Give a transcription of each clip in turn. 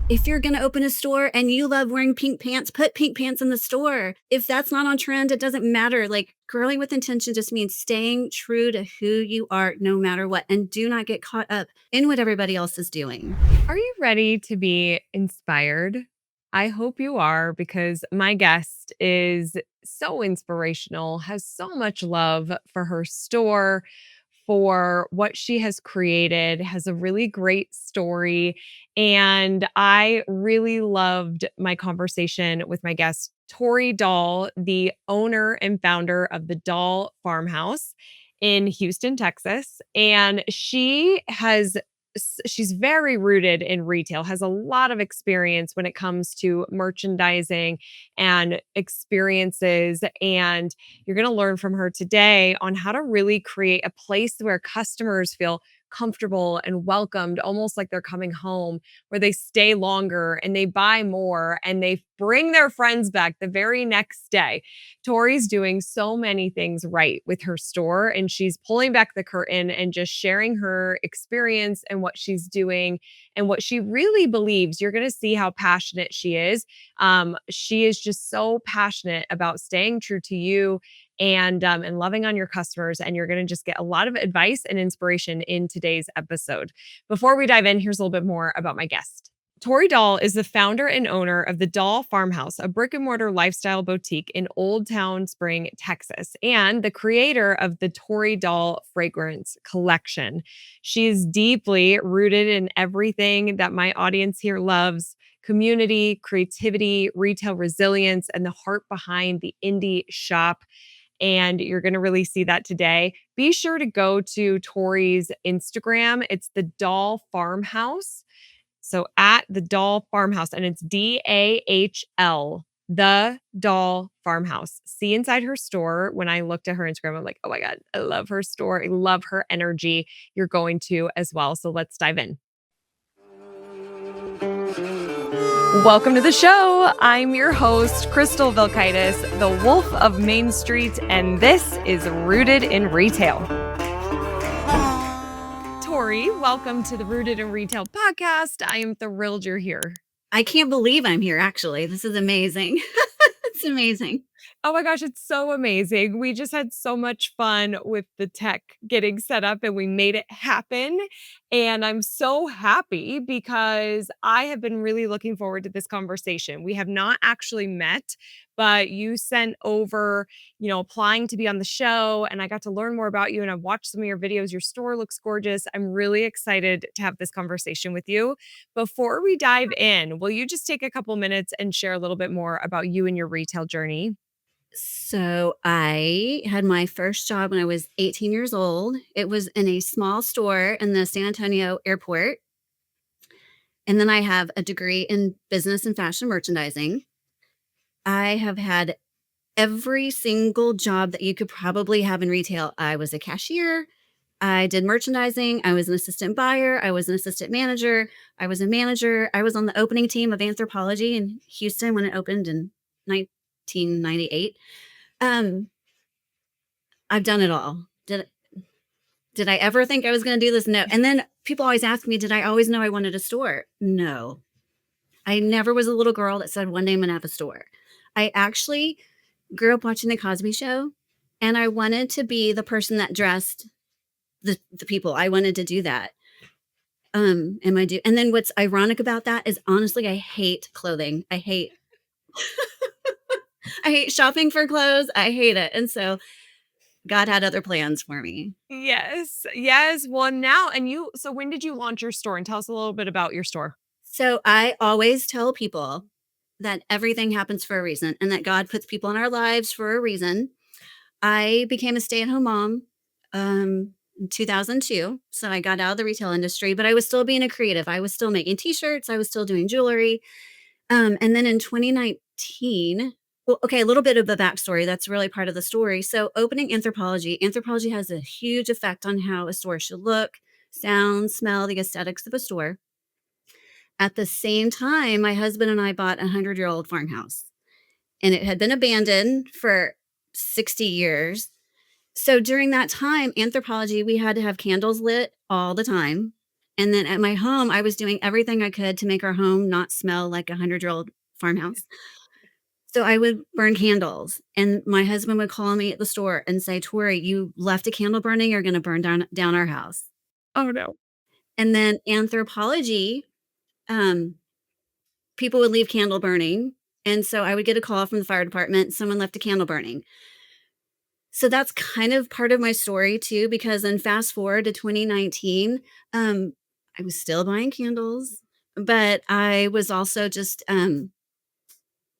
If you're going to open a store and you love wearing pink pants, put pink pants in the store. If that's not on trend, it doesn't matter. Like growing with intention just means staying true to who you are no matter what. And do not get caught up in what everybody else is doing. Are you ready to be inspired? I hope you are because my guest is so inspirational, has so much love for her store, for what she has created, has a really great story. And I really loved my conversation with my guest, Tori Dahl, the owner and founder of the Dahl Farmhouse in Houston, Texas. And she's very rooted in retail, has a lot of experience when it comes to merchandising and experiences. And you're going to learn from her today on how to really create a place where customers feel comfortable and welcomed, almost like they're coming home, where they stay longer and they buy more and they bring their friends back the very next day. Tori's doing so many things right with her store, and she's pulling back the curtain and just sharing her experience and what she's doing and what she really believes. You're going to see how passionate she is. She is just so passionate about staying true to you and loving on your customers. And you're going to just get a lot of advice and inspiration in today's episode. Before we dive in, here's a little bit more about my guest. Tori Dahl is the founder and owner of the Dahl Farmhouse, a brick and mortar lifestyle boutique in Old Town Spring, Texas, and the creator of the Tori Dahl fragrance collection. She is deeply rooted in everything that my audience here loves: community, creativity, retail resilience, and the heart behind the indie shop. And you're going to really see that today. Be sure to go to Tori's Instagram. It's the Dahl Farmhouse. So at the Dahl Farmhouse, and it's DAHL, the Dahl Farmhouse. See inside her store. When I looked at her Instagram, I'm like, oh my God, I love her store. I love her energy. You're going to as well. So let's dive in. Welcome to the show. I'm your host, Crystal Vilkaitis, the Wolf of Main Street, and this is Rooted in Retail. Tori, welcome to the Rooted in Retail podcast. I am thrilled you're here. I can't believe I'm here, actually. This is amazing. It's amazing. Oh my gosh, it's so amazing. We just had so much fun with the tech getting set up and we made it happen. And I'm so happy because I have been really looking forward to this conversation. We have not actually met, but you sent over, applying to be on the show, and I got to learn more about you and I've watched some of your videos. Your store looks gorgeous. I'm really excited to have this conversation with you. Before we dive in, will you just take a couple minutes and share a little bit more about you and your retail journey? So I had my first job when I was 18 years old. It was in a small store in the San Antonio airport. And then I have a degree in business and fashion merchandising. I have had every single job that you could probably have in retail. I was a cashier. I did merchandising. I was an assistant buyer. I was an assistant manager. I was a manager. I was on the opening team of Anthropology in Houston when it opened in 1998. I've done it all. Did I ever think I was going to do this? No. And then people always ask me, did I always know I wanted a store? No. I never was a little girl that said one day I'm going to have a store. I actually grew up watching the Cosby Show, and I wanted to be the person that dressed the people. I wanted to do that. And then what's ironic about that is, honestly, I hate clothing. I hate shopping for clothes. I hate it. And so God had other plans for me. Yes. Well, so when did you launch your store? And tell us a little bit about your store. So I always tell people that everything happens for a reason and that God puts people in our lives for a reason. I became a stay-at-home mom in 2002. So I got out of the retail industry, but I was still being a creative. I was still making t-shirts. I was still doing jewelry. And then in 2019, a little bit of a backstory. That's really part of the story. So opening Anthropology has a huge effect on how a store should look, sound, smell, the aesthetics of a store. At the same time, my husband and I bought a 100-year-old farmhouse, and it had been abandoned for 60 years. So during that time, Anthropology, we had to have candles lit all the time. And then at my home, I was doing everything I could to make our home not smell like a 100-year-old farmhouse. So I would burn candles, and my husband would call me at the store and say, "Tori, you left a candle burning, you're gonna burn down our house." Oh, no. And then Anthropology, um, people would leave candle burning, and so I would get a call from the fire department, someone left a candle burning. So that's kind of part of my story too, because then fast forward to 2019, um, I was still buying candles, but I was also just,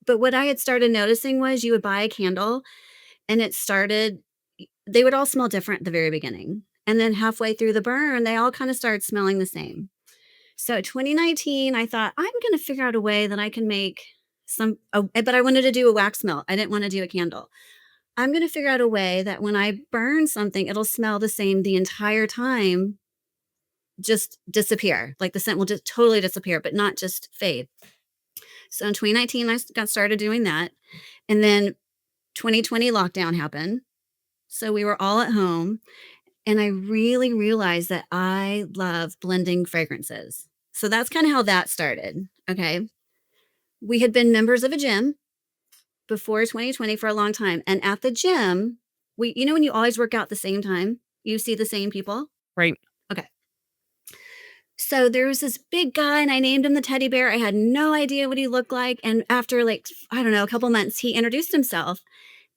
but what I had started noticing was you would buy a candle and it started they would all smell different at the very beginning, and then halfway through the burn, they all kinda started smelling the same. So 2019, I thought, "I'm gonna figure out a way that I can make but I wanted to do a wax melt, I didn't wanna do a candle. I'm gonna figure out a way that when I burn something, it'll smell the same the entire time, just disappear. Like, the scent will just totally disappear, but not just fade." So in 2019, got started doing that, and then 2020 lockdown happened, so we were all at home, and I really realized that I love blending fragrances. So that's kinda how that started, okay? We had been members of a gym before 2020 for a long time, and at the gym, when you always work out the same time, you see the same people? Right. Okay. So there was this big guy, and I named him the teddy bear. I had no idea what he looked like, and after, like, I don't know, a couple months, he introduced himself,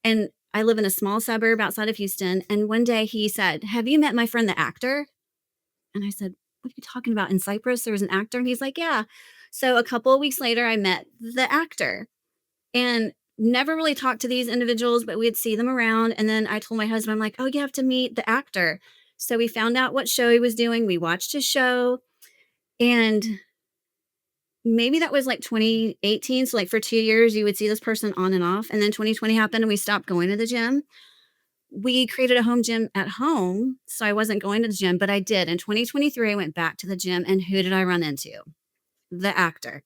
and I live in a small suburb outside of Houston, and one day he said, "Have you met my friend the actor?" And I said, "What are you talking about? In Cyprus, there was an actor?" And he's like, "Yeah." So a couple of weeks later, I met the actor and never really talked to these individuals, but we'd see them around. And then I told my husband, I'm like, "Oh, you have to meet the actor." So we found out what show he was doing. We watched his show. And maybe that was like 2018. So, like, for 2 years, you would see this person on and off. And then 2020 happened and we stopped going to the gym. We created a home gym at home. So I wasn't going to the gym, but I did. In 2023, I went back to the gym. And who did I run into? The actor.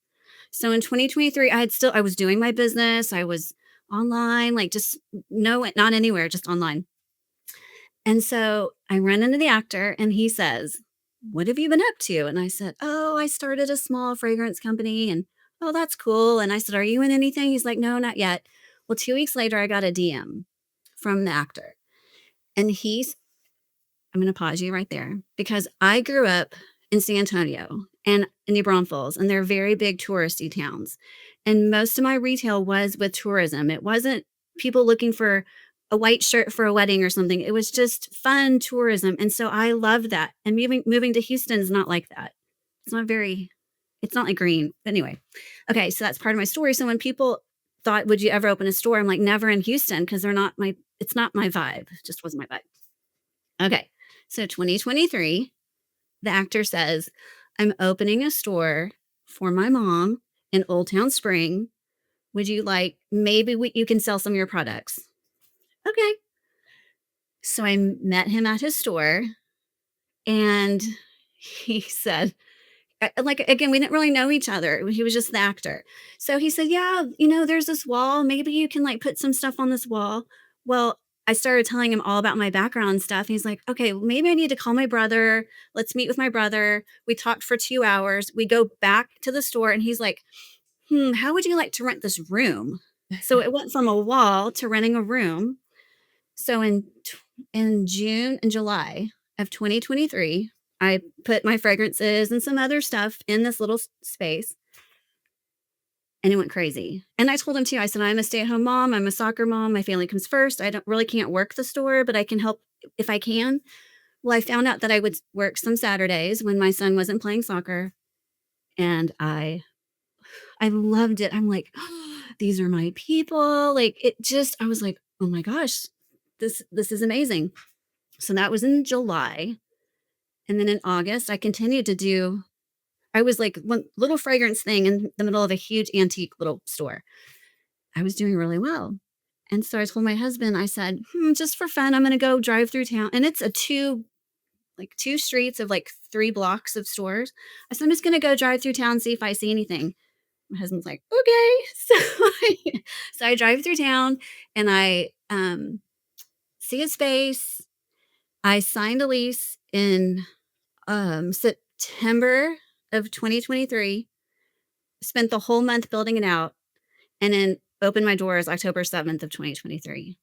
So in 2023, I was doing my business. I was online, like, just no, not anywhere, just online. And so I ran into the actor and he says, "What have you been up to?" And I said, "Oh, I started a small fragrance company." And, "Oh, that's cool." And I said, "Are you in anything?" He's like, "No, not yet." Well, 2 weeks later, I got a DM from the actor. And I'm going to pause you right there because I grew up in San Antonio and in New Braunfels, and they're very big touristy towns. And most of my retail was with tourism. It wasn't people looking for a white shirt for a wedding or something. It was just fun tourism. And so I loved that. And moving to Houston is not like that. It's not very, it's not like green. But anyway, okay, so that's part of my story. So when people thought, "Would you ever open a store?" I'm like, "Never in Houston," because it's not my vibe. It just wasn't my vibe. Okay. So 2023, the actor says, "I'm opening a store for my mom in Old Town Spring. Would you like, you can sell some of your products?" Okay. So I met him at his store and he said, like, again, we didn't really know each other. He was just the actor. So he said, "Yeah, there's this wall. Maybe you can, like, put some stuff on this wall." Well, I started telling him all about my background and stuff. He's like, "Okay, well, maybe I need to call my brother. Let's meet with my brother." We talked for 2 hours. We go back to the store and he's like, "How would you like to rent this room?" So it went from a wall to renting a room. So in June and July of 2023, I put my fragrances and some other stuff in this little space, and it went crazy. And I told him too. I said, "I'm a stay-at-home mom. I'm a soccer mom. My family comes first. I don't really can't work the store, but I can help if I can." Well, I found out that I would work some Saturdays when my son wasn't playing soccer, and I loved it. I'm like, "These are my people." Like, I was like, "Oh my gosh, this is amazing." So that was in July. And then in August, I was like one little fragrance thing in the middle of a huge antique little store. I was doing really well. And so I told my husband, I said, "Just for fun, I'm going to go drive through town." And it's two streets of like 3 blocks of stores. I said, "I'm just going to go drive through town, see if I see anything." My husband's like, "Okay." So I drive through town and I see a space. I signed a lease in September of 2023, spent the whole month building it out, and then opened my doors October 7th of 2023.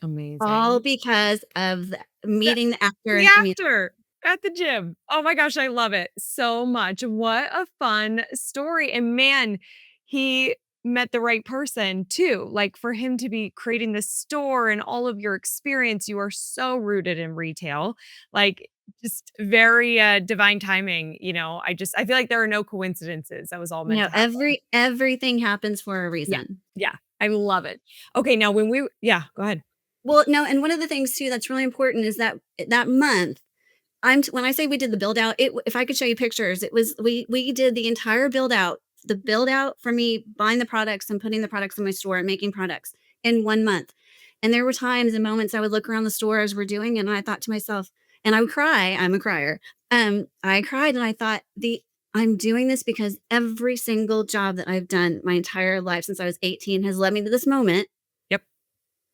All Amazing. because of meeting the actor The in Imitation. actor at the gym. Oh my gosh, I love it so much. What a fun story. And man, he met the right person too. Like for him to be creating this store and all of your experience, you are so rooted in retail. Like just very divine timing, I feel like there are no coincidences. That was all meant to happen. Everything happens for a Yeah. reason. Yeah. I love it. Okay, now yeah, go ahead. Well, no, and one of the things too that's really important is that that month, when I say we did the build out, if I could show you pictures, it was we did the entire build out, the build out for me buying the products and putting the products in my store and making products in 1 month. And there were times and moments I would look around the store as we're doing, and I thought to myself, and I would cry. I'm a crier. I cried and I thought I'm doing this because every single job that I've done my entire life since I was 18 has led me to this moment, Yep.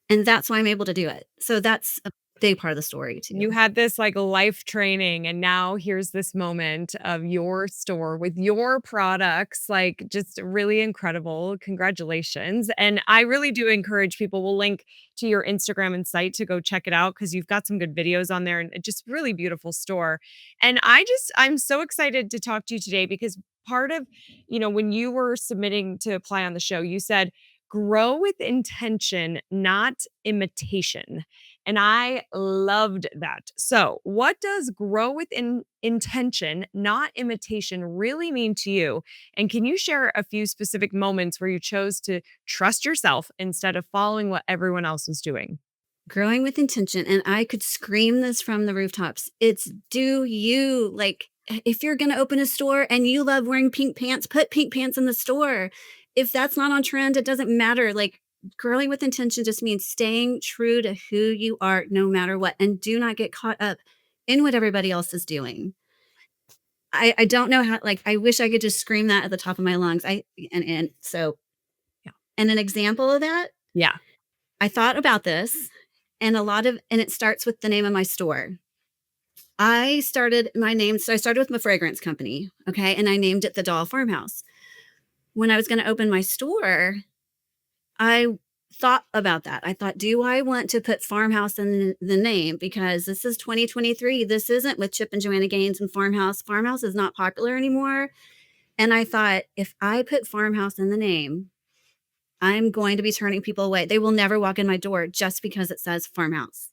and that's why I'm able to do it. So that's a big part of the story too. You had this like life training, and now here's this moment of your store with your products, like just really incredible. Congratulations. And I really do encourage people, we'll link to your Instagram and site to go check it out because you've got some good videos on there and it just really beautiful store. And I'm so excited to talk to you today because part of, when you were submitting to apply on the show, you said, grow with intention, not imitation. And I loved that. So, what does grow with intention, not imitation, really mean to you? And can you share a few specific moments where you chose to trust yourself instead of following what everyone else was doing? Growing with intention, and I could scream this from the rooftops. It's do you. Like, if you're gonna open a store and you love wearing pink pants, put pink pants in the store. If that's not on trend, it doesn't matter. Like, growing with intention just means staying true to who you are no matter what, and do not get caught up in what everybody else is doing. I don't know how, like, I wish I could just scream that at the top of my lungs. And so, Yeah. and an example of that, Yeah. I thought about this, and it starts with the name of my store. I started with my fragrance company, okay, and I named it the Dahl Farmhouse. When I was gonna open my store, I thought about that. I thought, "Do I want to put farmhouse in the name? Because this is 2023. This isn't with Chip and Joanna Gaines and Farmhouse. Farmhouse is not popular anymore." And I thought, "If I put farmhouse in the name, I'm going to be turning people away. They will never walk in my door just because it says farmhouse."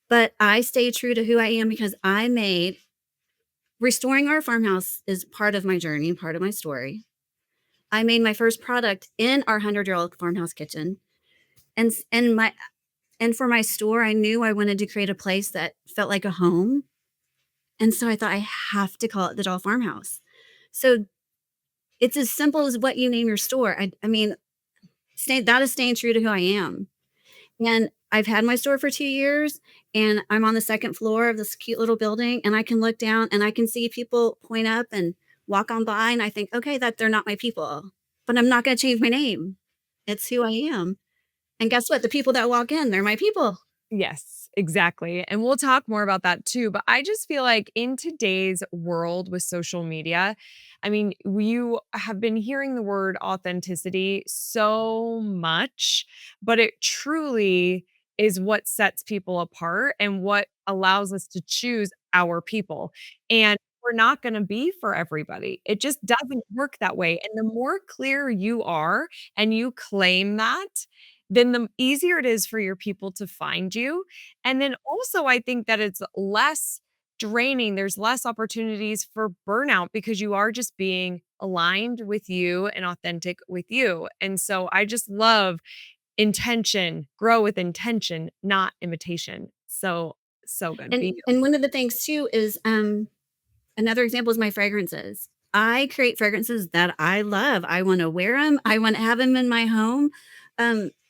But I stay true to who I am because I made restoring our farmhouse is part of my journey, part of my story. I made my first product in our 100-year-old farmhouse kitchen. And s- and my and for my store, I knew I wanted to create a place that felt like a home. And so I thought I have to call it the Doll Farmhouse. So it's as simple as what you name your store. I mean, that is staying true to who I am. And I've had my store for 2 years, and I'm on the 2nd floor of this cute little building, and I can look down and I can see people point up and walk on by, and I think, "Okay, that they're not my people." But I'm not gonna change my name. It's who I am. And guess what? The people that walk in, they're my people. Yes, exactly. And we'll talk more about that too. But I just feel like in today's world with social media, I mean, you have been hearing the word authenticity so much, but it truly is what sets people apart and what allows us to choose our people. And we're not going to be for everybody. It just doesn't work that way. And the more clear you are and you claim that, then the easier it is for your people to find you. And then also, I think that it's less draining. There's less opportunities for burnout because you are just being aligned with you and authentic with you. And so I just love intention, grow with intention, not imitation. So, so good. And Be and one of the things too is, another example is my fragrances. I create fragrances that I love. I wanna wear them. I wanna have them in my home.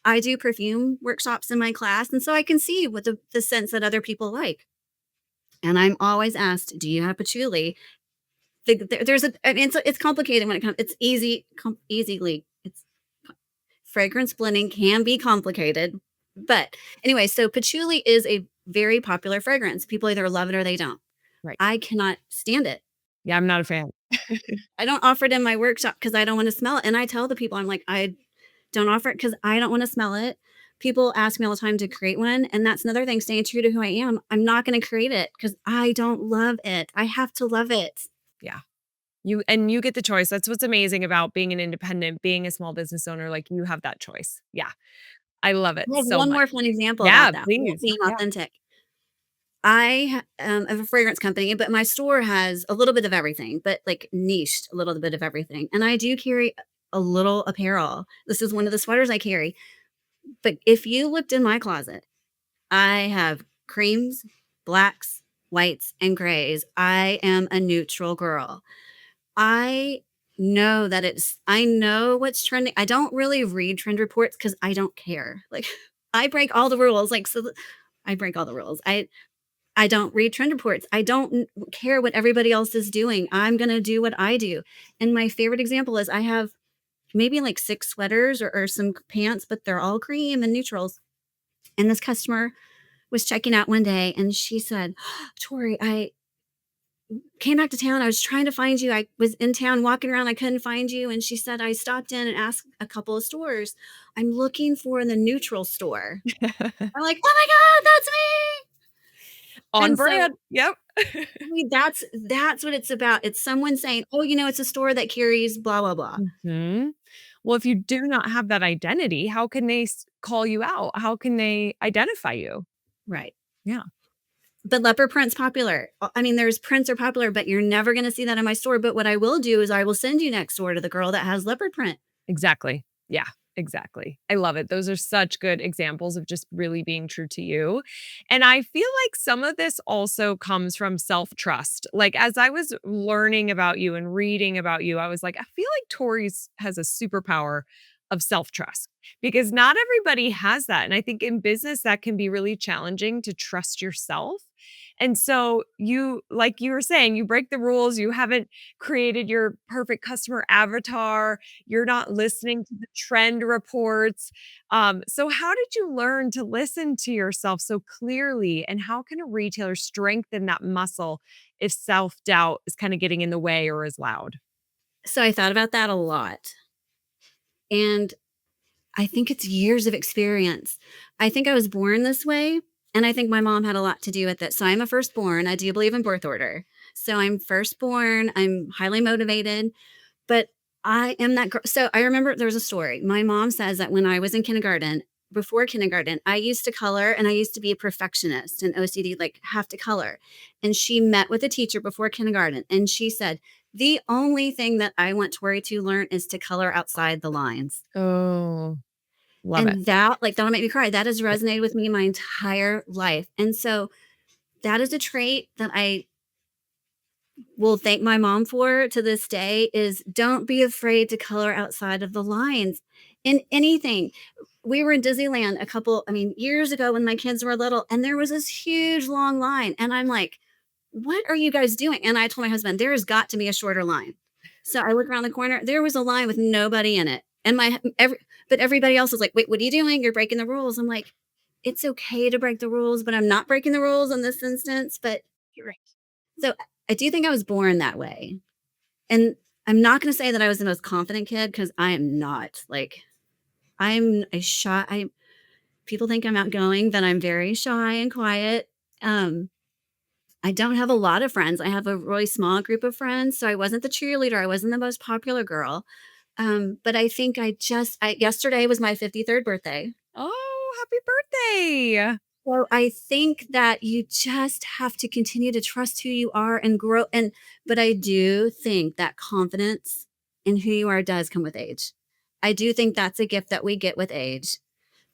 I do perfume workshops in my class, and so I can see what the scents that other people like. And I'm always asked, "Do you have patchouli?" There's I mean, it's complicated when it comes it's easily it's fragrance blending can be complicated. But anyway, so patchouli is a very popular fragrance. People either love it or they don't. Right. I cannot stand it. Yeah, I'm not a fan. I don't offer it in my workshop because I don't want to smell it. And I tell the people, I'm like, I don't offer it because I don't want to smell it. People ask me all the time to create one. And that's another thing, staying true to who I am. I'm not going to create it because I don't love it. I have to love it. Yeah. You get the choice. That's what's amazing about being an independent, being a small business owner, like, you have that choice. Yeah. I love it I have so one much. more fun example about Yeah, that, please. being Yeah. authentic. Have a fragrance company, but my store has a little bit of everything, but like niched a little bit of everything. And I do carry a little apparel. This is one of the sweaters I carry. But if you looked in my closet, I have creams, blacks, whites, and grays. I am a neutral girl. I I know what's trending. I don't really read trend reports because I don't care. Like, I break all the rules. I break all the rules. I don't read trend reports. I don't care what everybody else is doing. I'm going to do what I do. And my favorite example is I have maybe like 6 sweaters or some pants, but they're all cream and neutrals. And this customer was checking out one day and she said, Tori, I came back to town. I was trying to find you. I was in town walking around. I couldn't find you. And she said, I stopped in and asked a couple of stores. I'm looking for the neutral store. I'm like, oh my God, that's me. On And so brand. Yep. that's what it's about. It's someone saying, "Oh, it's a store that carries blah blah blah." Mhm. Well, if you do not have that identity, how can they call you out? How can they identify you? Right. Yeah, But leopard print's popular. I mean, there's prints are popular, but you're never going to see that in my store. But what I will do is I will send you next door to the girl that has leopard print. exactly. Yeah, exactly. I love it. Those are such good examples of just really being true to you. And I feel like some of this also comes from self-trust. Like, as I was learning about you and reading about you, I was like, I feel like Tori's has a superpower of self-trust because not everybody has that. And I think in business that can be really challenging to trust yourself. And so you, like you were saying, you break the rules, you haven't created your perfect customer avatar, you're not listening to the trend reports. So how did you learn to listen to yourself so clearly? And how can a retailer strengthen that muscle if self-doubt is kind of getting in the way or is loud? So I thought about that a lot. And I think it's years of experience. I think I was born this way, and I think my mom had a lot to do with it. So I'm a firstborn. I do believe in birth order. So I'm firstborn. I'm highly motivated, but I am that girl. So I remember there's a story. My mom says that when I was in kindergarten, before kindergarten, I used to color and I used to be a perfectionist and OCD, like have to color. And she met with a teacher before kindergarten and she said, the only thing that I want Tori to learn is to color outside the lines. Oh, love it. And that'll make me cry. That has resonated with me my entire life. And so that is a trait that I will thank my mom for to this day is don't be afraid to color outside of the lines in anything. We were in Disneyland years ago when my kids were little, and there was this huge long line. And I'm like, what are you guys doing? And I told my husband, there has got to be a shorter line. So I look around the corner, there was a line with nobody in it. And but everybody else is like, wait, what are you doing? You're breaking the rules. I'm like, it's okay to break the rules, but I'm not breaking the rules in this instance. But You're right. so I do think I was born that way. And I'm not going to say that I was the most confident kid because I am not. Like, I'm a shy, people think I'm outgoing, but I'm very shy and quiet. Um, I don't have a lot of friends. I have a really small group of friends. So I wasn't the cheerleader. I wasn't the most popular girl. But I think yesterday was my 53rd birthday. Oh, happy birthday. So I think that you just have to continue to trust who you are and grow. But I do think that confidence in who you are does come with age. I do think that's a gift that we get with age.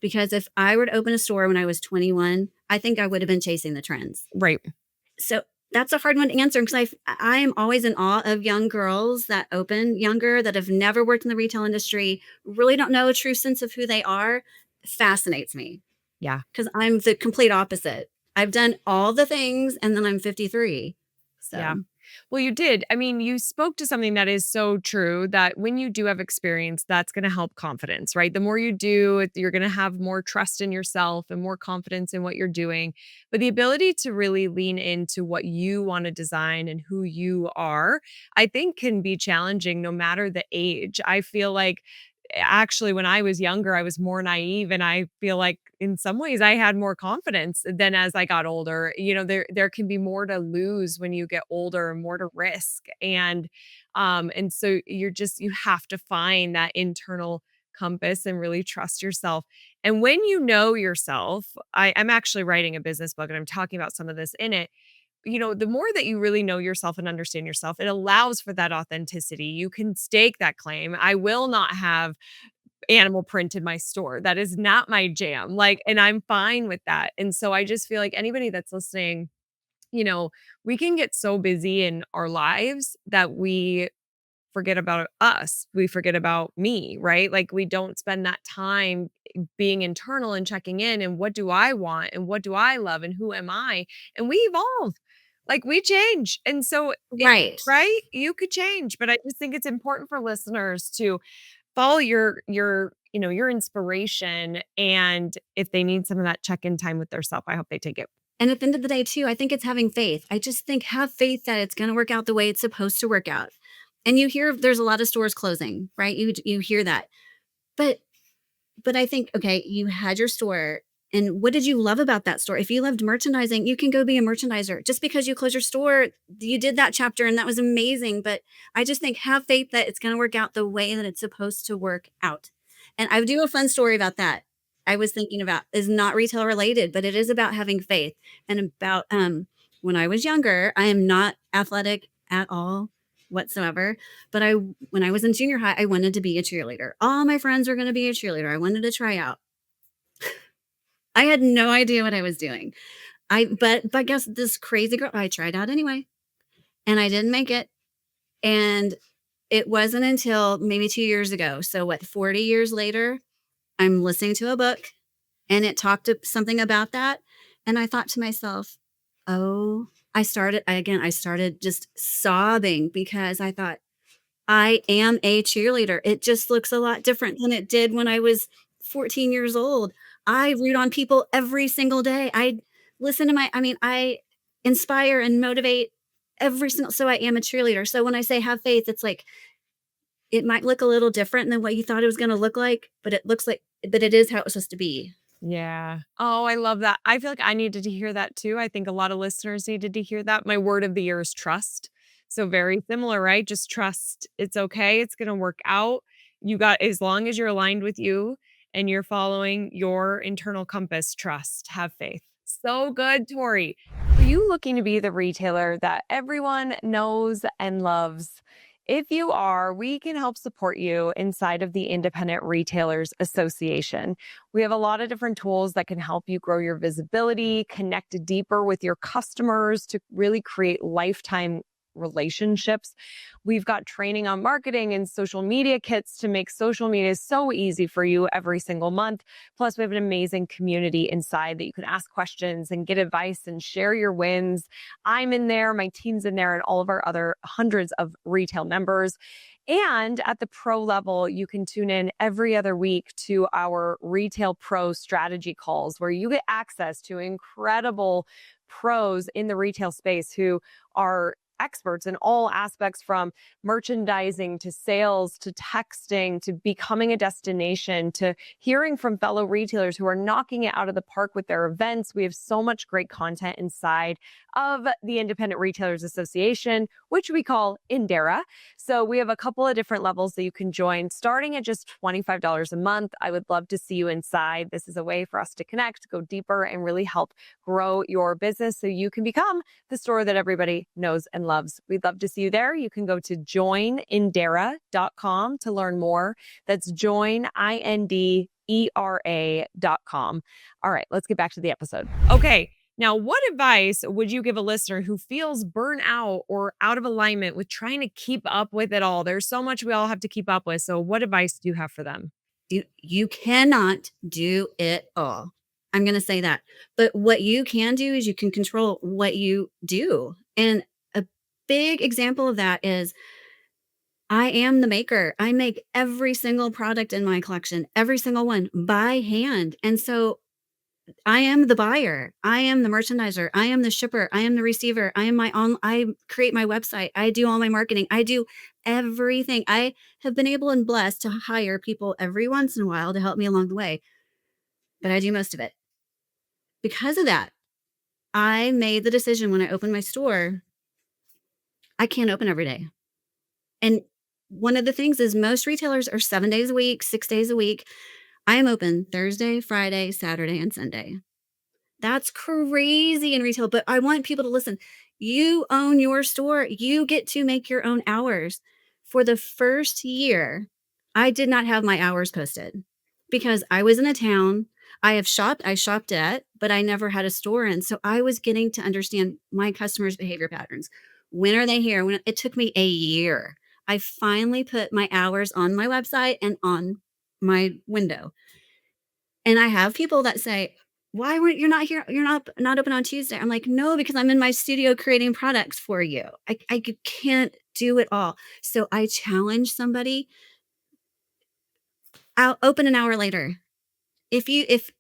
Because if I were to open a store when I was 21, I think I would have been chasing the trends. Right. So that's a hard one to answer because I am always in awe of young girls that open younger, that have never worked in the retail industry, really don't know a true sense of who they are. Fascinates me Yeah. because I'm the complete opposite. I've done all the things and then I'm 53. Yeah. So Well, you did. I mean, you spoke to something that is so true that when you do have experience, that's going to help confidence, right? The more you do, you're going to have more trust in yourself and more confidence in what you're doing. But the ability to really lean into what you want to design and who you are, I think can be challenging no matter the age. I feel like actually when I was younger, I was more naive and I feel like in some ways I had more confidence than as I got older. You know, there can be more to lose when you get older and more to risk. And so you have to find that internal compass and really trust yourself. And when you know yourself, I'm actually writing a business book and I'm talking about some of this in it. You know, the more that you really know yourself and understand yourself, it allows for that authenticity. You can stake that claim. I will not have animal print in my store. That is not my jam. Like, and I'm fine with that. And so I just feel like anybody that's listening, you know, we can get so busy in our lives that we forget about us. We forget about me, right? Like we don't spend that time being internal and checking in and what do I want and what do I love and who am I? And we evolve. Like we change. And so it Right. right? You could change, but I just think it's important for listeners to follow your inspiration, and if they need some of that check-in time with their self, I hope they take it. And at the end of the day, too, I think it's having faith. I just think have faith that it's going to work out the way it's supposed to work out. And you hear there's a lot of stores closing, right? You hear that. But I think, okay, you had your store. And what did you love about that store? If you loved merchandising, you can go be a merchandiser. Just because you close your store, you did that chapter and that was amazing. But I just think have faith that it's going to work out the way that it's supposed to work out. And I do a fun story about that. I was thinking about is not retail related, but it is about having faith and about when I was younger, I am not athletic at all whatsoever. But when I was in junior high, I wanted to be a cheerleader. All my friends were going to be a cheerleader. I wanted to try out. I had no idea what I was doing. But guess this crazy girl, I tried out anyway, and I didn't make it. And it wasn't until maybe 2 years ago. So what, 40 years later, I'm listening to a book and it talked to something about that. And I thought to myself, oh, I started just sobbing because I thought, I am a cheerleader. It just looks a lot different than it did when I was 14 years old. I root on people every single day. I inspire and motivate every single, so I am a cheerleader. So when I say have faith, it's like, it might look a little different than what you thought it was going to look like, but it is how it's supposed to be. Yeah. Oh, I love that. I feel like I needed to hear that too. I think a lot of listeners needed to hear that. My word of the year is trust. So very similar, right? Just trust. It's okay. It's going to work out. You got as long as you're aligned with you and you're following your internal compass, trust, have faith. So good, Tori. Are you looking to be the retailer that everyone knows and loves? If you are, we can help support you inside of the Independent Retailers Association. We have a lot of different tools that can help you grow your visibility, connect deeper with your customers to really create lifetime relationships. We've got training on marketing and social media kits to make social media so easy for you every single month. Plus, we have an amazing community inside that you can ask questions and get advice and share your wins. I'm in there, my team's in there, and all of our other hundreds of retail members. And at the pro level, you can tune in every other week to our Retail Pro strategy calls where you get access to incredible pros in the retail space who are experts in all aspects from merchandising to sales to texting to becoming a destination to hearing from fellow retailers who are knocking it out of the park with their events. We have so much great content inside of the Independent Retailers Association, which we call IndERA. So we have a couple of different levels that you can join, starting at just $25 a month. I would love to see you inside. This is a way for us to connect, go deeper, and really help grow your business so you can become the store that everybody knows and loves. We'd love to see you there. You can go to joinindera.com to learn more. That's joinindera.com. All right, let's get back to the episode. Okay. Now, what advice would you give a listener who feels burnt out or out of alignment with trying to keep up with it all? There's so much we all have to keep up with. So, what advice do you have for them? You cannot do it all. I'm going to say that. But what you can do is you can control what you do. And a big example of that is I am the maker. I make every single product in my collection, every single one by hand. And so I am the buyer. I am the merchandiser. I am the shipper. I am the receiver. I create my website. I do all my marketing. I do everything. I have been able and blessed to hire people every once in a while to help me along the way, but I do most of it. Because of that, I made the decision when I opened my store, I can't open every day. And one of the things is most retailers are 7 days a week, 6 days a week. I am open Thursday, Friday, Saturday, and Sunday. That's crazy in retail, but I want people to listen. You own your store. You get to make your own hours. For the first year, I did not have my hours posted because I was in a town. I shopped at, but I never had a store in. So I was getting to understand my customers' behavior patterns. When are they here? When it took me a year. I finally put my hours on my website and on my window. And I have people that say, "Why weren't you're not here? You're not open on Tuesday." I'm like, "No, because I'm in my studio creating products for you. Can't do it all." So I challenge somebody, I'll open an hour later. If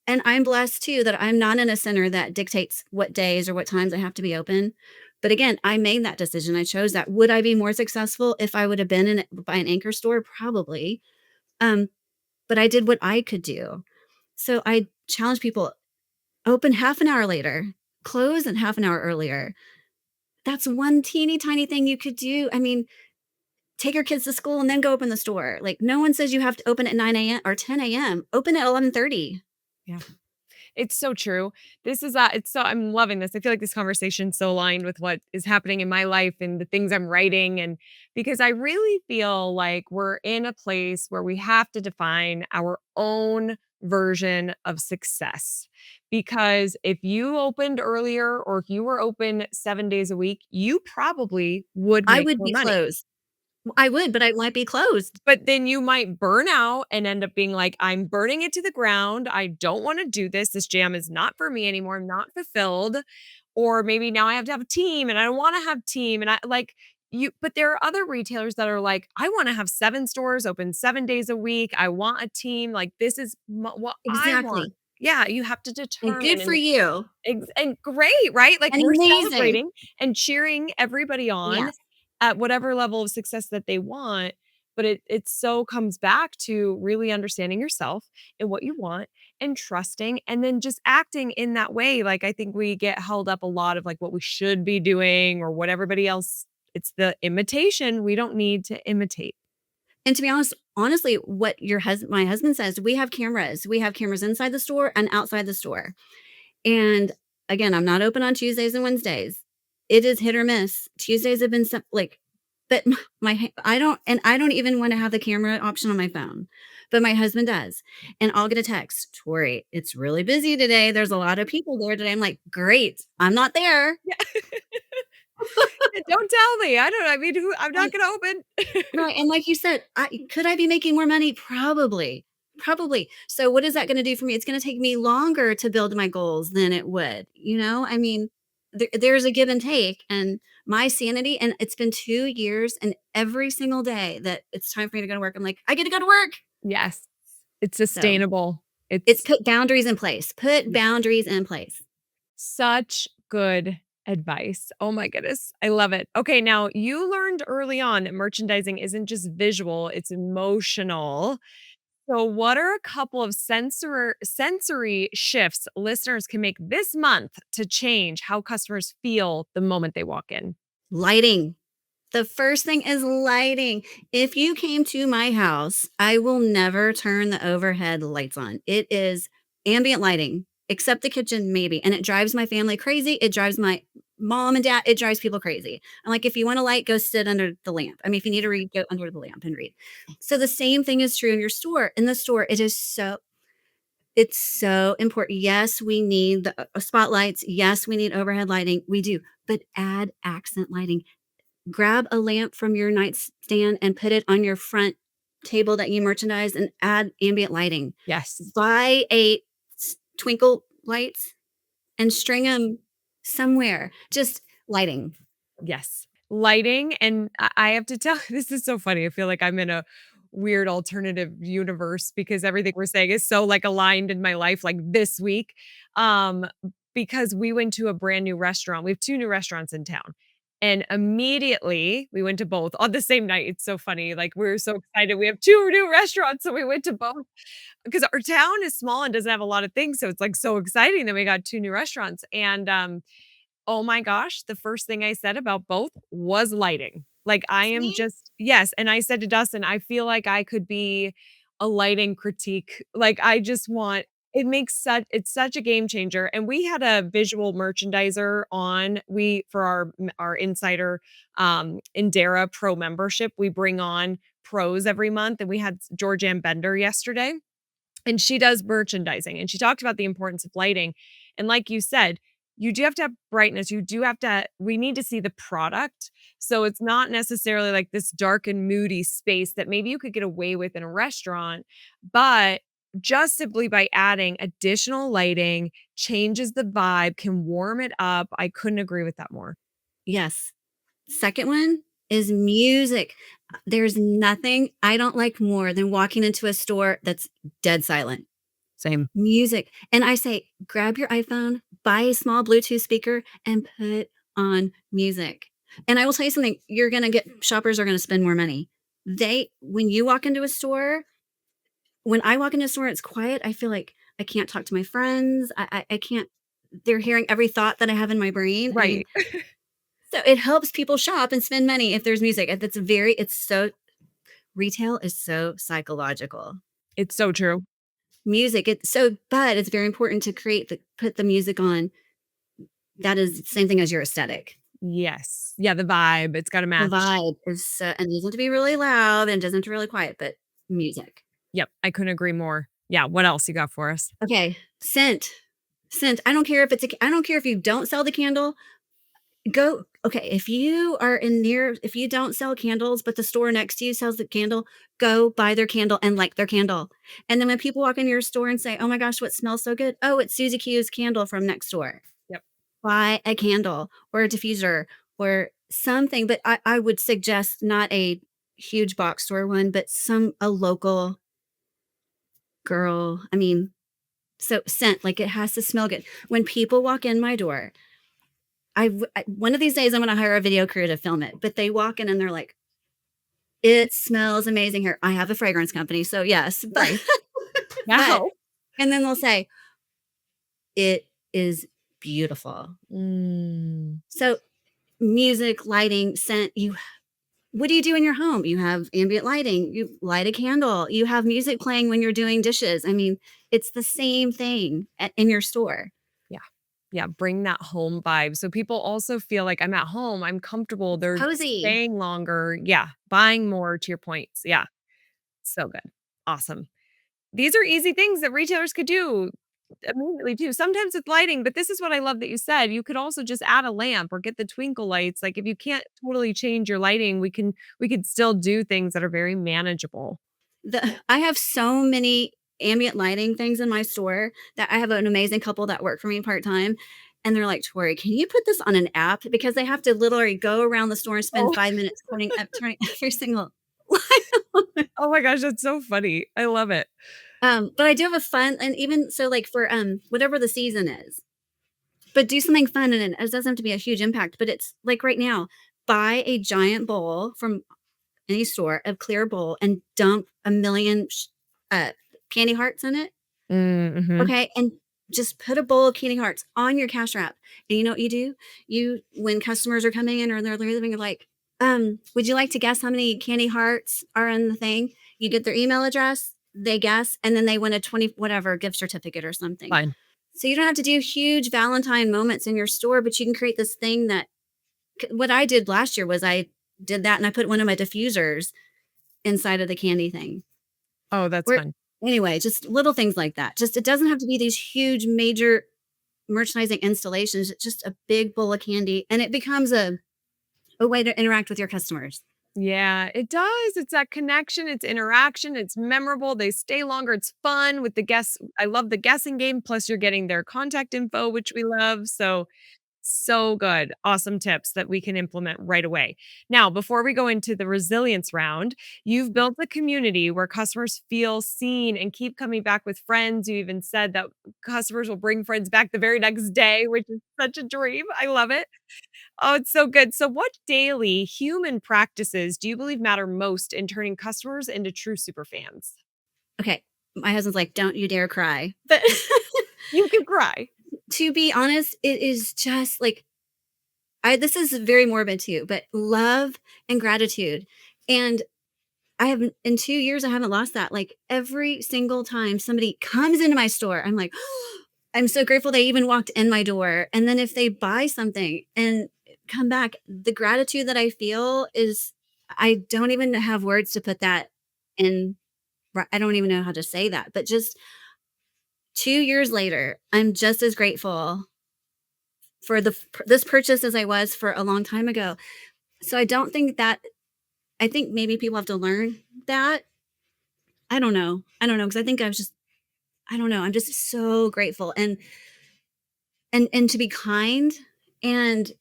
and I'm blessed too that I'm not in a center that dictates what days or what times I have to be open. But again, I made that decision. I chose that. Would I be more successful if I would have been in by an anchor store? Probably. Um, but I did what I could do. So I challenge people, open half an hour later, close and half an hour earlier. That's one teeny tiny thing you could do. I mean, take your kids to school and then go open the store. Like no one says you have to open at 9 a.m. or 10 a.m. Open at 11:30. Yeah. It's so true. It's so I'm loving this. I feel like this conversation's so aligned with what is happening in my life and the things I'm writing. And because I really feel like we're in a place where we have to define our own version of success. Because if you opened earlier or if you were open 7 days a week, you probably would I make would more be money. closed. I would, but I might be closed. But then you might burn out and end up being like, "I'm burning it to the ground. I don't wanna do this. This jam is not for me anymore. I'm not fulfilled." Or maybe now I have to have a team and I don't wanna have team and I like you but there are other retailers that are like, "I wanna have 7 stores open 7 days a week. I want a team. Like, this is what I want." Exactly. Yeah, you have to And determine good for and you. And great, right? Like, And we're amazing. celebrating and cheering everybody on Yes. at whatever level of success that they want, but it so comes back to really understanding yourself and what you want and trusting and then just acting in that way. Like, I think we get held up a lot of, like, what we should be doing or what everybody else it's the imitation, we don't need to imitate. And to be honest, honestly, what my husband says, we have cameras. We have cameras inside the store and outside the store. And again, I'm not open on Tuesdays and Wednesdays. It is hit or miss. Tuesdays have been like, but I don't even want to have the camera option on my phone, but my husband does. And I'll get a text, Tori, it's really busy today. There's a lot of people there today. I'm like, great. I'm not there. Yeah. Don't tell me, I mean, who I'm not And gonna open. right. And like you said, could I be making more money? Probably. Probably. So what is that going to do for me? It's going to take me longer to build my goals than it would. I mean, there's a give and take, and my sanity. And it's been 2 years, and every single day that it's time for me to go to work, I'm like, I get to go to work. Yes. It's So sustainable. it's It's put boundaries in place. Put yeah. boundaries in place. Such good advice. Oh my goodness. I love it. Okay, now you learned early on that merchandising isn't just visual, it's emotional. So what are a couple of sensory shifts listeners can make this month to change how customers feel the moment they walk in? Lighting. The first thing is lighting. If you came to my house, I will never turn the overhead lights on. It is ambient lighting, except the kitchen, maybe. And it drives my family crazy. It drives my mom and dad, it drives people crazy. I'm like, if you want a light, go sit under the lamp. I mean, if you need to read, go under the lamp and read. So the same thing is true in your store. In the store, it's so important. Yes, we need the spotlights. Yes, we need overhead lighting. We do, but add accent lighting. Grab a lamp from your nightstand and put it on your front table that you merchandise and add ambient lighting. Yes. Buy twinkle lights and string them somewhere. Just lighting. Yes. lighting, and I have to tell this is so funny. I feel like I'm in a weird alternative universe because everything we're saying is so, like, aligned in my life, like, this week, um, because we went to a brand new restaurant. We have 2 new restaurants in town, and immediately we went to both on the same night. It's so funny, like, we were so excited. We have 2 new restaurants, so we went to both because our town is small and doesn't have a lot of things, so it's, like, so exciting that we got 2 new restaurants, and, oh my gosh, the first thing I said about both was lighting. Like, I am See? just yes, and I said to Dustin, "I feel like I could be a lighting critique." Like, I just want it makes such it's such a game changer, and we had a visual merchandiser on we for our insider, IndERA Pro membership, we bring on pros every month, and we had Georgianne Bender yesterday, and she does merchandising, and she talked about the importance of lighting, and like you said, you do have to have brightness, you do have to we need to see the product, so it's not necessarily like this dark and moody space that maybe you could get away with in a restaurant, but just simply by adding additional lighting changes the vibe, can warm it up. I couldn't agree with that more. Yes. Second one is music. There's nothing I don't like more than walking into a store that's dead silent. Same. Music. And I say, grab your iPhone, buy a small Bluetooth speaker, and put on music. And I will tell you something, you're gonna get shoppers are gonna spend more money. When you walk into a store, when I walk into a store, it's quiet. I feel like I can't talk to my friends. I can't. They're hearing every thought that I have in my brain. I mean, Right. so it helps people shop and spend money if there's music. It's so retail is so psychological. It's so true. Music, but it's very important to put the music on. That is the same thing as your aesthetic. Yes. Yeah, the vibe, it's gotta The match. vibe is and it doesn't have to be really loud and it doesn't have to be really quiet, but music. Yep, I couldn't agree more. Yeah, what else you got for us? Okay, scent. Scent. I don't care if you don't sell the candle. Go okay, if you don't sell candles, but the store next to you sells the candle, go buy their candle and light their candle. And then when people walk into your store and say, "Oh my gosh, what smells so good?" "Oh, it's Susie Q's candle from next door." Yep. Buy a candle or a diffuser or something, but I would suggest not a huge box store one, but a local girl. I mean, so scent, like it has to smell good. When people walk in my door, one of these days I'm gonna hire a video crew to film it, but they walk in and they're like, "It smells amazing here." I have a fragrance company, so yes, but Right. but Now. and then they'll say, "It is beautiful." Mm. So music, lighting, scent, what do you do in your home? You have ambient lighting, you light a candle, you have music playing when you're doing dishes. I mean, it's the same thing in your store. Yeah. Yeah, bring that home vibe, so people also feel like, "I'm at home, I'm comfortable," they're Cozy. staying longer. Yeah, buying more to your points. Yeah, so good. Awesome. These are easy things that retailers could do immediately too. Sometimes it's lighting, but this is what I love that you said. You could also just add a lamp or get the twinkle lights. Like if you can't totally change your lighting, we could still do things that are very manageable. I have so many ambient lighting things in my store that I have an amazing couple that work for me part-time, and they're like, "Tori, can you put this on an app?" Because they have to literally go around the store and spend Oh, 5 minutes turning every single light on. oh my gosh, that's so funny. I love it. But I do have a fun and even so, like, for, whatever the season is, but do something fun, and it doesn't have to be a huge impact, but it's like right now, buy a giant bowl from any store, a clear bowl, and dump a million candy hearts in it. Mhm. Okay, and just put a bowl of candy hearts on your cash wrap, and you know what you do? When customers are coming in or they're leaving, you're like, "Would you like to guess how many candy hearts are in the thing?" You get their email address, they guess, and then they win a 20 whatever gift certificate or something. Fine. So you don't have to do huge Valentine moments in your store, but you can create this thing what I did last year was I did that and I put one of my diffusers inside of the candy thing. Oh, that's Where fun. anyway, just little things like that. Just it doesn't have to be these huge major merchandising installations. It's just a big bowl of candy and it becomes a way to interact with your customers. Yeah, it does. It's that connection, it's interaction, it's memorable, they stay longer, it's fun with the guests. I love the guessing game, plus you're getting their contact info, which we love, so So good. Awesome tips that we can implement right away. Now, before we go into the resilience round, you've built a community where customers feel seen and keep coming back with friends. You even said that customers will bring friends back the very next day, which is such a dream. I love it. Oh, it's so good. So, what daily human practices do you believe matter most in turning customers into true super fans? Okay. My husband's like, "Don't you dare cry." But You can cry. to be honest, it is just like I this is very morbid too, but love and gratitude. And I haven't in 2 years, I haven't lost that. Like, every single time somebody comes into my store, I'm like, I'm so grateful they even walked in my door. And then if they buy something and come back, the gratitude that I feel is I don't even have words to put that in. I don't even know how to say that, but just 2 years later, I'm just as grateful for this purchase as I was for a long time ago. So I don't think that I think maybe people have to learn that. I don't know. I don't know because I think I was just I don't know. I'm just so grateful and to be kind and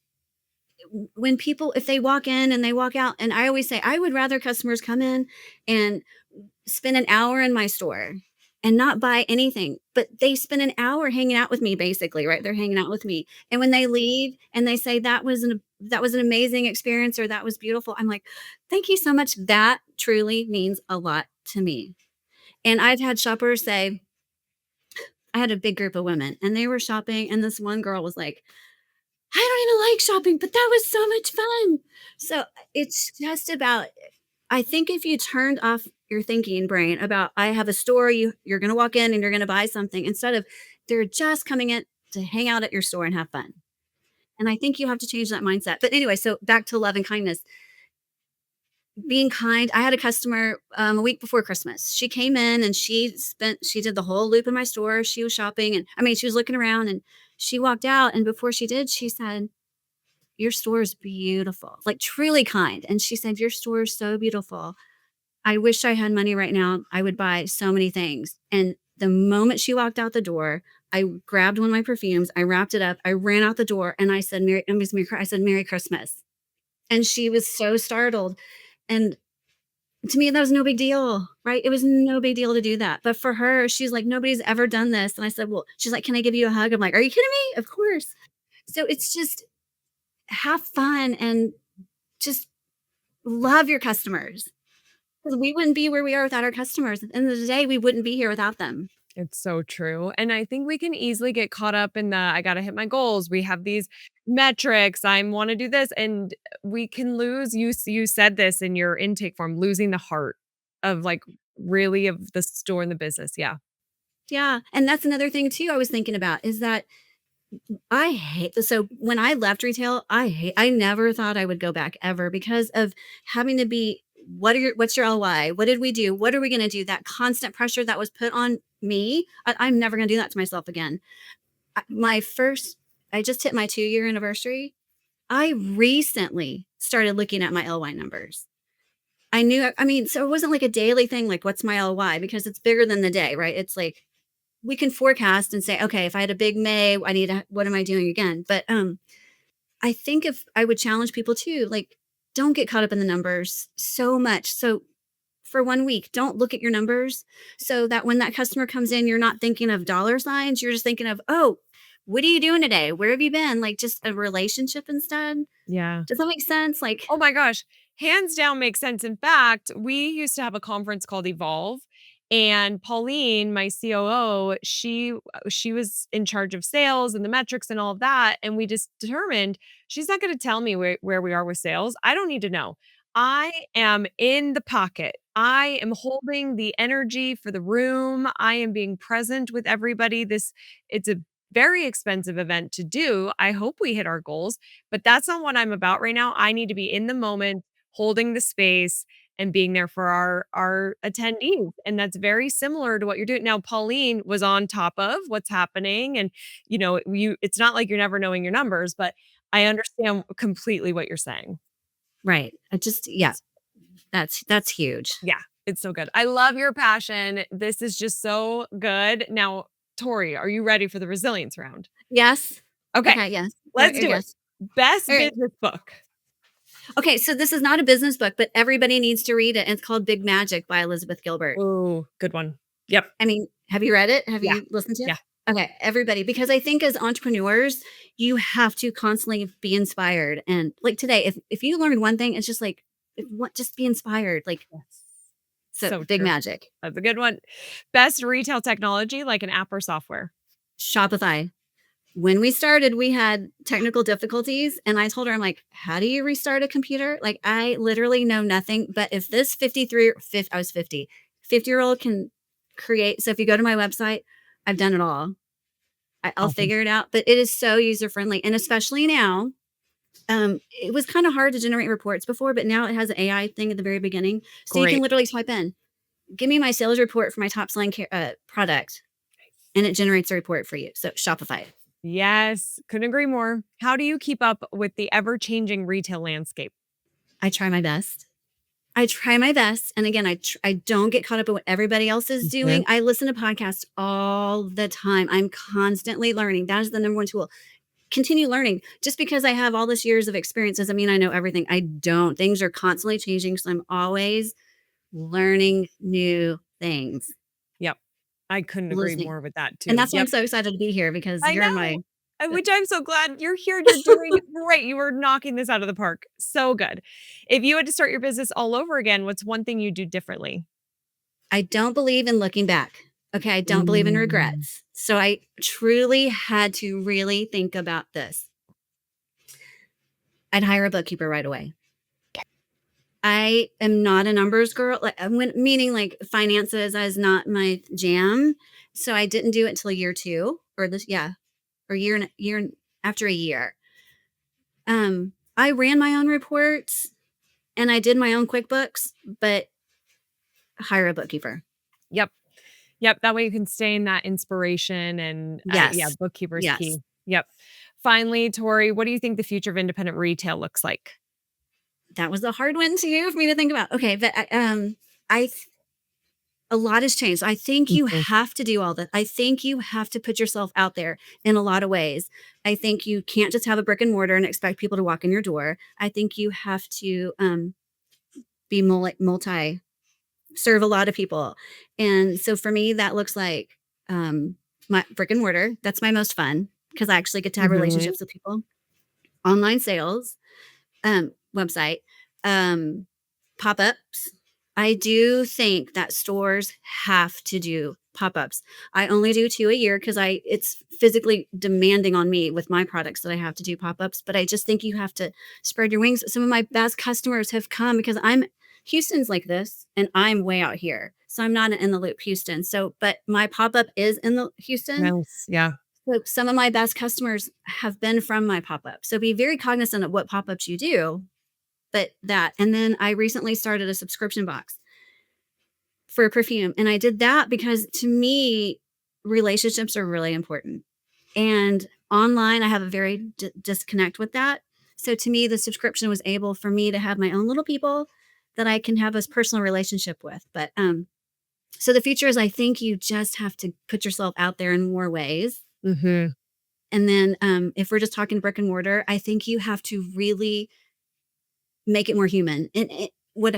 when people if they walk in and they walk out and I always say I would rather customers come in and spend an hour in my store and not buy anything, but they spend an hour hanging out with me basically, right? They're hanging out with me. And when they leave and they say that was an amazing experience or that was beautiful, I'm like, "Thank you so much." That truly means a lot to me. And I've had shoppers say I had a big group of women and they were shopping and this one girl was like, "I don't even like shopping, but that was so much fun." So it's just about I think if you turned off your thinking brain about I have a store, you're gonna walk in and you're gonna buy something instead of they're just coming in to hang out at your store and have fun. And I think you have to change that mindset. But anyway, so back to love and kindness. Being kind. I had a customer a week before Christmas. She came in and she did the whole loop in my store. She was shopping and I mean she was looking around and she walked out and before she did, she said, "Your store is beautiful." Like truly kind. And she said, "Your store is so beautiful. I wish I had money right now. I would buy so many things." And the moment she walked out the door, I grabbed one of my perfumes, I wrapped it up, I ran out the door, and I said, I said, "Merry Christmas." And she was so startled. And to me, that was no big deal, right? It was no big deal to do that. But for her, she's like, "Nobody's ever done this." And I said, "Well," she's like, "Can I give you a hug?" I'm like, "Are you kidding me? Of course." So it's just have fun and just love your customers. 'Cause we wouldn't be where we are without our customers. At the end of the day, we wouldn't be here without them. It's so true. And I think we can easily get caught up in the I got to hit my goals. We have these metrics. I want to do this and we can lose you said this in your intake form, losing the heart of like really of the store and the business. Yeah. Yeah, and that's another thing too I was thinking about is that I hate so when I left retail, I never thought I would go back ever because of having to be what's your LY? What did we do? What are we gonna do? That constant pressure that was put on me, I'm never gonna do that to myself again. My first I just hit my 2-year anniversary. I recently started looking at my LY numbers. I mean, so it wasn't like a daily thing, like, what's my LY? Because it's bigger than the day, right? It's like we can forecast and say, okay, if I had a big May, what am I doing again? But I think if I would challenge people too, like, don't get caught up in the numbers so much. So for 1 week, don't look at your numbers so that when that customer comes in, you're not thinking of dollar signs. You're just thinking of, oh, what are you doing today? Where have you been? Like just a relationship instead. Yeah. Does that make sense? Like, Oh my gosh. Hands down makes sense. In fact, we used to have a conference called Evolve and Pauline, my COO, she was in charge of sales and the metrics and all of that and we just determined she's not going to tell me where we are with sales. I don't need to know. I am in the pocket. I am holding the energy for the room. I am being present with everybody. It's a very expensive event to do. I hope we hit our goals, but that's not what I'm about right now. I need to be in the moment, holding the space and being there for our attendees. And that's very similar to what you're doing. Now, Pauline was on top of what's happening and you it's not like you're never knowing your numbers, but I understand completely what you're saying. right. I just, yeah, that's huge. Yeah, it's so good. I love your passion. This is just so good. Now, Tori, are you ready for the resilience round? Yes. Okay. Okay. Yes. All right, Let's your do it. guess. Best All right. business book. Okay, so this is not a business book, but everybody needs to read it. It's called Big Magic by Elizabeth Gilbert. Ooh, good one. Yep. I mean, have you read it? Have Yeah. you listened to it? Yeah. Okay, everybody, because I think as entrepreneurs, you have to constantly be inspired. And like today, if you learn one thing, it's just like, what, just be inspired. Like, Yes. so So Big true. Magic, That's a good one. Best retail technology, like an app or software. Shopify. When we started, we had technical difficulties. And I told her, I'm like, how do you restart a computer? Like, I literally know nothing. But if this 53, 50, I was 50-year-old can create. So if you go to my website, I've done it all. I'll Awesome. figure it out. But it is so user friendly. And especially now, it was kind of hard to generate reports before, but now it has an AI thing at the very beginning. So you can Great. literally type in, give me my sales report for my top selling product, and it generates a report for you. So Shopify. Yes, couldn't agree more. How do you keep up with the ever-changing retail landscape? I try my best. I try my best. And again, I don't get caught up in what everybody else is doing. Mhm. I listen to podcasts all the time. I'm constantly learning. That is the number one tool. Continue learning. Just because I have all this years of experience doesn't mean I know everything. I don't. Things are constantly changing. So I'm always learning new things. Yep. I couldn't agree Listening. more with that And too. that's why I'm Yep. so excited to be here because I you're in my know. Which I'm so glad you're here. You're doing great. You were knocking this out of the park. So good. If you had to start your business all over again, what's one thing you'd do differently? I don't believe in looking back. Okay, I don't believe in Mm. regrets. So I truly had to really think about this. I'd hire a bookkeeper right away. I am not a numbers girl, like, meaning like finances is not my jam. So I didn't do it until year 2 or this, yeah, or after a year. I ran my own reports and I did my own QuickBooks, but hire a bookkeeper. Yep. Yep. That way you can stay in that inspiration and yeah, Yes. bookkeeper's Yes. key. Yep. Finally, Tori, what do you think the future of independent retail looks like? That was a hard one too for me to think about. Okay, but I a lot has changed. I think you Mhm. have to do all that. I think you have to put yourself out there in a lot of ways. I think you can't just have a brick and mortar and expect people to walk in your door. I think you have to be multi serve a lot of people. And so for me, that looks like my brick and mortar. That's my most fun because I actually get to have Mhm. relationships with people. Online sales, website, um, pop-ups. I do think that stores have to do pop-ups. I only do 2 a year because I it's physically demanding on me with my products that I have to do pop-ups, but I just think you have to spread your wings. Some of my best customers have come because Houston's like this and I'm way out here. So I'm not in the loop Houston. So, but my pop-up is in the Houston. Nice. Yeah. So some of my best customers have been from my pop-up. So be very cognizant of what pop-ups you do, but that. And then I recently started a subscription box for perfume. And I did that because to me, relationships are really important. And online, I have a very disconnect with that. So to me, the subscription was able for me to have my own little people that I can have a personal relationship with. But so the future is I think you just have to put yourself out there in more ways. Mhm. And then if we're just talking brick and mortar, I think you have to really make it more human. And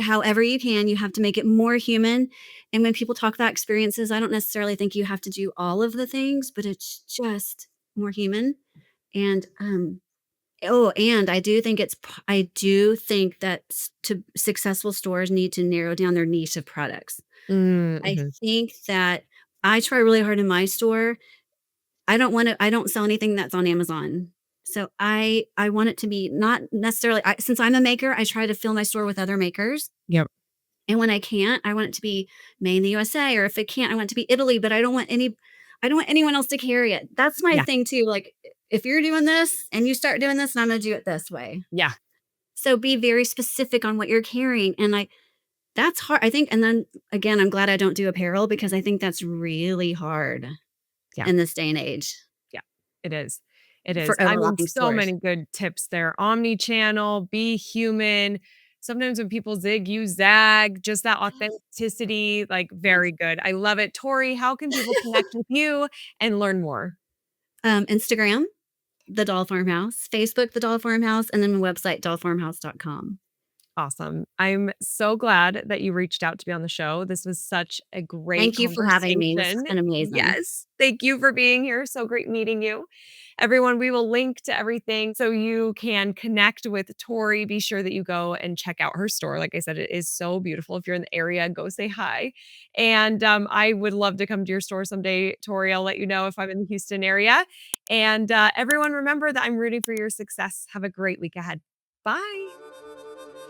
however you can, you have to make it more human. And when people talk about experiences, I don't necessarily think you have to do all of the things, but it's just more human. And and I do think that to successful stores need to narrow down their niche of products. I Mhm. think that I try really hard in my store. I don't sell anything that's on Amazon. So I want it to be not necessarily since I'm a maker, I try to fill my store with other makers. Yep. And when I can't, I want it to be made in the USA, or if it can't, I want it to be Italy, but I don't want anyone else to carry it. That's my Yeah. thing too. Like if you're doing this and you start doing this, and I'm going to do it this way. Yeah. So be very specific on what you're carrying. And that's hard. I think, and then again, I'm glad I don't do apparel because I think that's really hard Yeah. in this day and age Yeah. It is. It is. for I mean, overlapping so stores. many good tips there. Omni-channel, be human. Sometimes when people zig, you zag, just that authenticity, like very good. I love it. Tori, how can people connect with you and learn more? Instagram, The Dahl Farmhouse, Facebook, The Dahl Farmhouse, and then my website, dahlfarmhouse.com. Awesome. I'm so glad that you reached out to be on the show. This was such a great Thank you for having me. This has conversation. been amazing. Yes. Thank you for being here. So great meeting you. Everyone, we will link to everything so you can connect with Tori. Be sure that you go and check out her store. Like I said, it is so beautiful. If you're in the area, go say hi. And I would love to come to your store someday, Tori. I'll let you know if I'm in the Houston area. And everyone, remember that I'm rooting for your success. Have a great week ahead. Bye.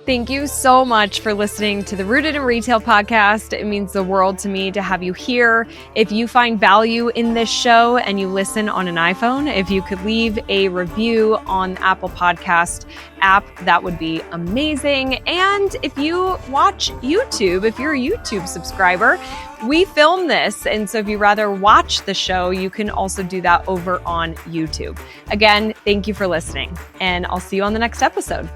Thank you so much for listening to the Rooted in Retail podcast. It means the world to me to have you here. If you find value in this show and you listen on an iPhone, if you could leave a review on the Apple Podcast app, that would be amazing. And if you watch YouTube, if you're a YouTube subscriber, we film this. And so if you rather watch the show, you can also do that over on YouTube. Again, thank you for listening, and I'll see you on the next episode.